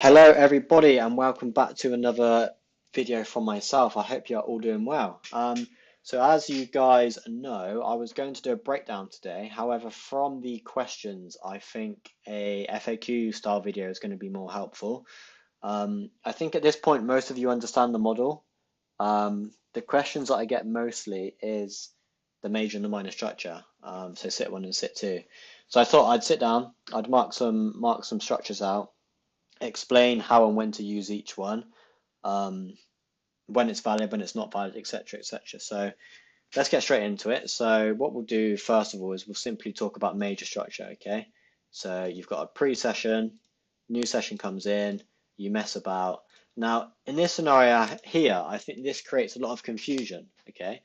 Hello everybody and welcome back to another video from myself. I hope you're all doing well. So as you guys know, I was going to do a breakdown today. However, from the questions, I think a FAQ style video is going to be more helpful. I think at this point, most of you understand the model. The questions that I get mostly is the major and the minor structure. So sit one and sit two. So I thought I'd sit down, I'd mark some structures out, explain how and when to use each one, um, when it's valid, when it's not valid, etc., etc. So let's get straight into it. So what we'll do first of all is we'll simply talk about major structure, okay? So you've got a pre-session, new session comes in, you mess about. Now, in this scenario here, I think this creates a lot of confusion, okay?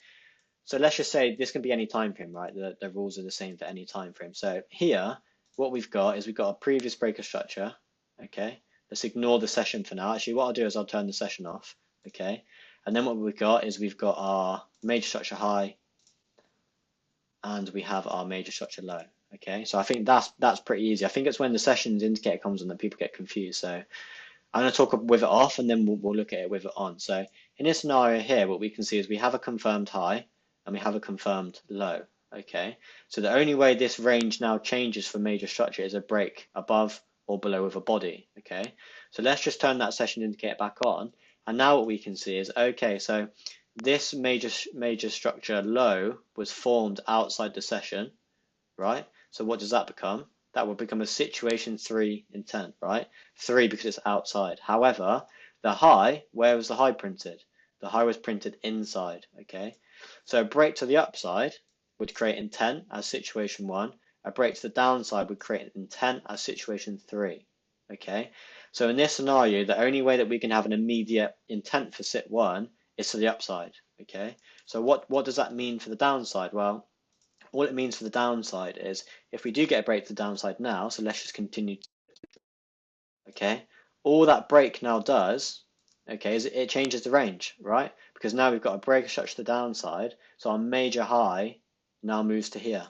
So let's just say this can be any time frame, right? The rules are the same for any time frame. So here, what we've got is we've got a previous breaker structure, okay? Let's ignore the session for now. Actually, what I'll do is I'll turn the session off, okay? And then what we've got is we've got our major structure high and we have our major structure low, okay? So I think that's pretty easy. I think it's when the sessions indicator comes on that people get confused. So I'm going to talk with it off and then we'll look at it with it on. So in this scenario here, what we can see is we have a confirmed high and we have a confirmed low. Okay, so the only way this range now changes for major structure is a break above or below with a body. Okay, so let's just turn that session indicator back on. And now what we can see is, okay, so this major structure low was formed outside the session, right? So what does that become? That will become a situation 3 intent, right? 3 because it's outside. However, the high, where was the high printed? The high was printed inside, okay? So a break to the upside would create intent as situation 1. A break to the downside would create intent as situation 3, okay? So in this scenario, the only way that we can have an immediate intent for sit 1 is to the upside, okay? So what does that mean for the downside? Well, all it means for the downside is if we do get a break to the downside now, so let's just continue, okay? All that break now does, okay, is it changes the range, right? Because now we've got a break structure to the downside, so our major high now moves to here,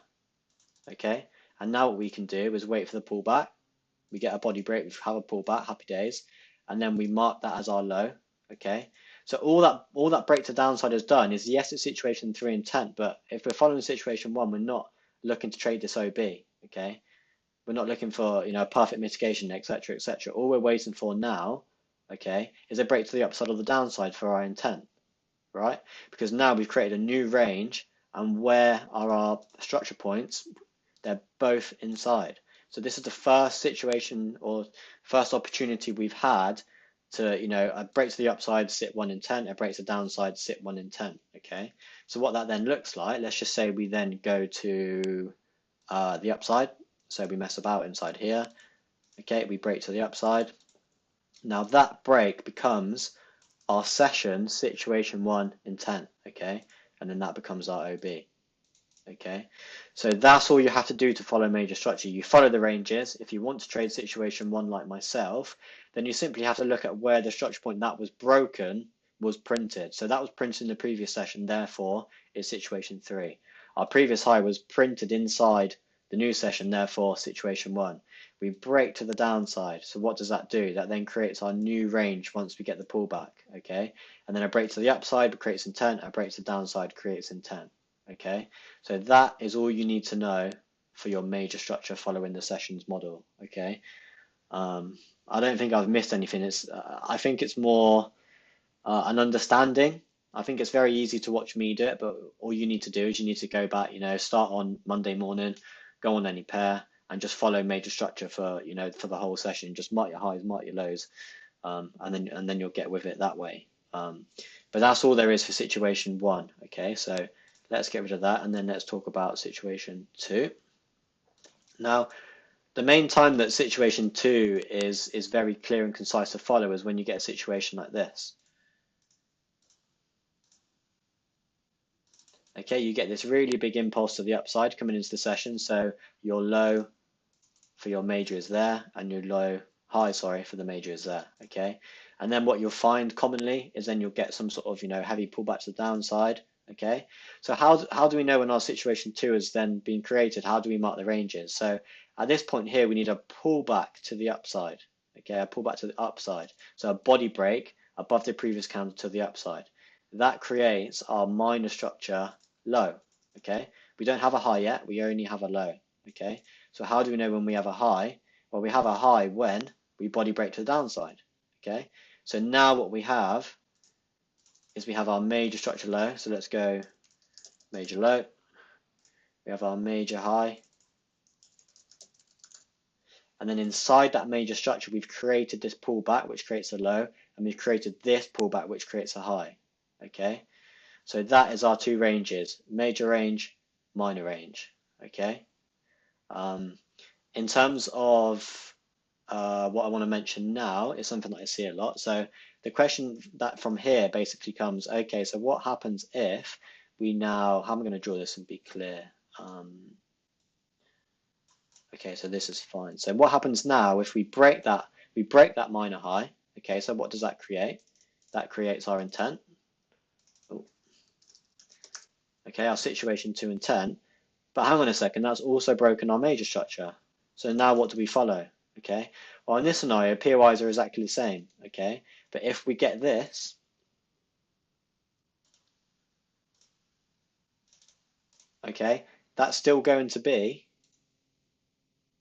okay? And now what we can do is wait for the pullback. We get a body break, we have a pullback, happy days, and then we mark that as our low, okay? So all that break to downside has done is, yes, it's situation 3 intent, but if we're following situation 1, we're not looking to trade this OB, okay? We're not looking for, perfect mitigation, etc., etc. All we're waiting for now, okay, is a break to the upside or the downside for our intent, right? Because now we've created a new range, and where are our structure points? They're both inside. So this is the first situation or first opportunity we've had to, a break to the upside, sit 1 intent, a break to the downside, sit 1 intent, okay? So what that then looks like, let's just say we then go to the upside. So we mess about inside here, okay? We break to the upside. Now that break becomes our session situation 1 intent, okay? And then that becomes our OB. Okay, so that's all you have to do to follow major structure. You follow the ranges. If you want to trade situation 1 like myself, then you simply have to look at where the structure point that was broken was printed. So that was printed in the previous session, therefore it's situation 3. Our previous high was printed inside the new session, therefore situation 1. We break to the downside. So what does that do? That then creates our new range once we get the pullback, okay? And then a break to the upside creates intent, a break to the downside creates intent. Okay, so that is all you need to know for your major structure following the sessions model. Okay, I don't think I've missed anything. I think it's more an understanding. I think it's very easy to watch me do it, but all you need to do is you need to go back, start on Monday morning, go on any pair, and just follow major structure for, for the whole session. Just mark your highs, mark your lows, and then you'll get with it that way. But that's all there is for situation 1. Okay, so let's get rid of that and then let's talk about situation 2. Now, the main time that situation 2 is very clear and concise to follow is when you get a situation like this. Okay, you get this really big impulse to the upside coming into the session, so your low for your major is there and your high, sorry, for the major is there, okay? And then what you'll find commonly is then you'll get some sort of, heavy pullback to the downside. Okay, so how do we know when our situation 2 has then been created? How do we mark the ranges? So at this point here, we need a pullback to the upside. Okay, a pullback to the upside. So a body break above the previous candle to the upside. That creates our minor structure low. Okay, we don't have a high yet, we only have a low. Okay, so how do we know when we have a high? Well, we have a high when we body break to the downside. Okay, so now what we have is we have our major structure low. So let's go major low. We have our major high. And then inside that major structure, we've created this pullback, which creates a low, and we've created this pullback, which creates a high. Okay, so that is our two ranges, major range, minor range. Okay, in terms of what I want to mention now is something that I see a lot. So the question that from here basically comes, okay, so what happens if we now, how am I going to draw this and be clear? Okay, so this is fine. So what happens now if we break that minor high? Okay, so what does that create? That creates our intent. Oh, okay, our situation 2 and 10. But hang on a second, that's also broken our major structure. So now what do we follow? Okay, well in this scenario, POIs are exactly the same. Okay, but if we get this, okay, that's still going to be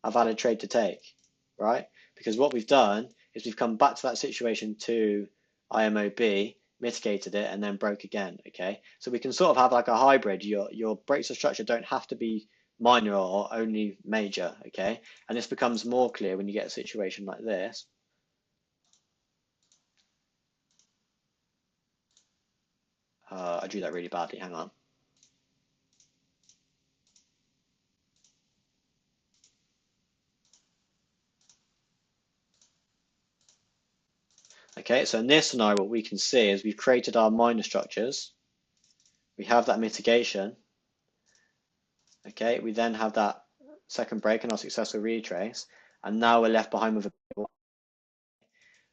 a valid trade to take, right? Because what we've done is we've come back to that situation to IMOB, mitigated it, and then broke again, okay? So we can sort of have like a hybrid. Your breaks of structure don't have to be minor or only major, okay? And this becomes more clear when you get a situation like this. I drew that really badly, hang on. Okay, so in this scenario, what we can see is we've created our minor structures. We have that mitigation. Okay, we then have that second break and our successful retrace, and now we're left behind with a.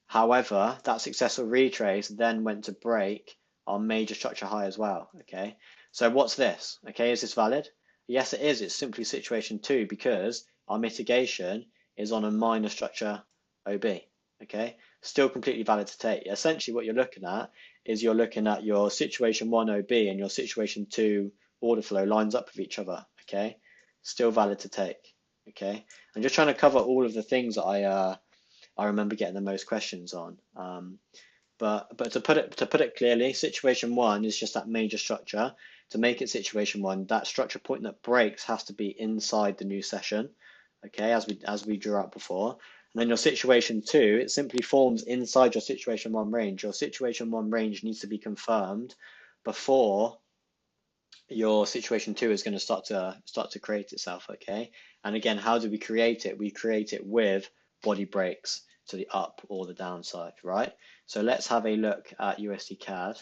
However, that successful retrace then went to break our major structure high as well. Okay, so what's this? Okay, is this valid? Yes, it is. It's simply situation 2 because our mitigation is on a minor structure OB. Okay, still completely valid to take. Essentially, what you're looking at is you're looking at your situation 1 OB and your situation 2 order flow lines up with each other. Okay, still valid to take. Okay, I'm just trying to cover all of the things that I remember getting the most questions on. But to put it clearly, situation 1 is just that major structure. To make it situation 1, that structure point that breaks has to be inside the new session. Okay, as we drew out before. And then your situation 2, it simply forms inside your situation 1 range. Your situation 1 range needs to be confirmed before your situation 2 is going to start to create itself. Okay, and again, how do we create it? We create it with body breaks to the up or the downside, right? So let's have a look at USD CAD.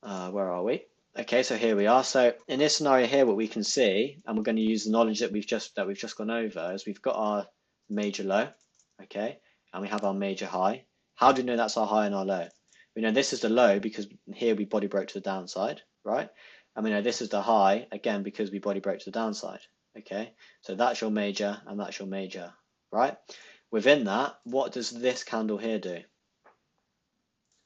Where are we? Okay, so here we are. So in this scenario here, what we can see, and we're going to use the knowledge that we've just gone over, is we've got our major low, okay, and we have our major high. How do we know that's our high and our low? We know this is the low because here we body broke to the downside, right? And we know this is the high again because we body broke to the downside. Okay, so that's your major and that's your major, right? Within that, what does this candle here do?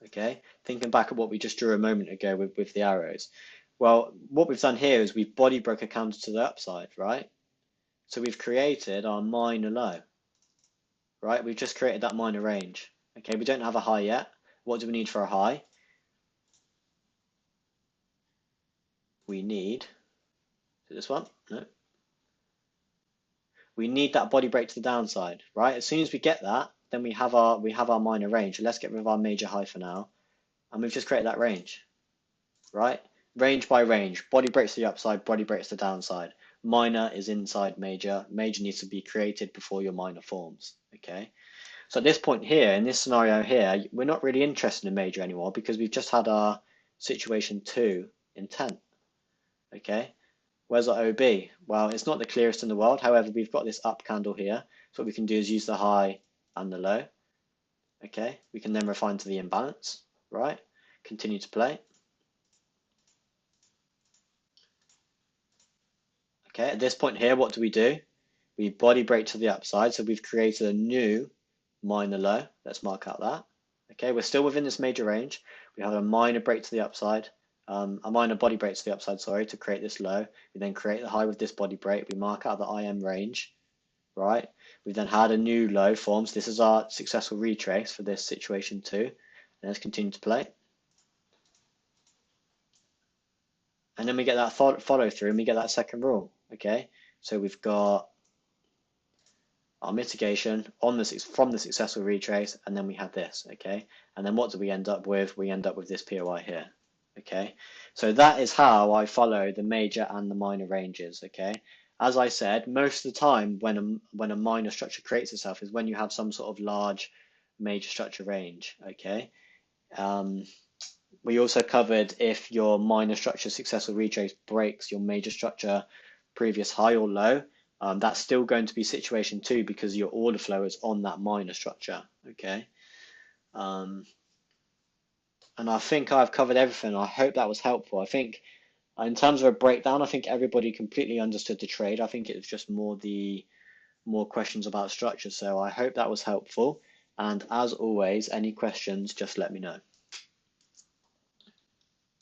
Okay, thinking back at what we just drew a moment ago with the arrows. Well, what we've done here is we've body broke a candle to the upside, right? So we've created our minor low, right? We've just created that minor range. Okay, we don't have a high yet. What do we need for a high? We need, this one? No. We need that body break to the downside, right? As soon as we get that, then we have our minor range. Let's get rid of our major high for now. And we've just created that range, right? Range by range. Body breaks to the upside, body breaks to the downside. Minor is inside major. Major needs to be created before your minor forms, okay? So at this point here, in this scenario here, we're not really interested in major anymore because we've just had our situation 2 intent, okay? Where's our OB? Well, it's not the clearest in the world. However, we've got this up candle here. So what we can do is use the high and the low, okay? We can then refine to the imbalance, right? Continue to play. Okay, at this point here, what do? we body break to the upside, so we've created a new minor low. Let's mark out that. Okay, we're still within this major range. We have a minor break to the upside, a minor body break to the upside, sorry, to create this low. We then create the high with this body break. We mark out the IM range, right? We've then had a new low forms. This is our successful retrace for this situation too. And let's continue to play. And then we get that follow through and we get that second rule, okay? So we've got our mitigation on from the successful retrace, and then we have this, okay? And then what do we end up with? We end up with this POI here, okay? So that is how I follow the major and the minor ranges, okay? As I said, most of the time when a minor structure creates itself is when you have some sort of large major structure range, okay? We also covered if your minor structure successful retrace breaks your major structure previous high or low, that's still going to be situation 2 because your order flow is on that minor structure, okay? And I think I've covered everything. I hope that was helpful. I think in terms of a breakdown, I think everybody completely understood the trade. I think it was just more questions about structure. So I hope that was helpful. And as always, any questions, just let me know.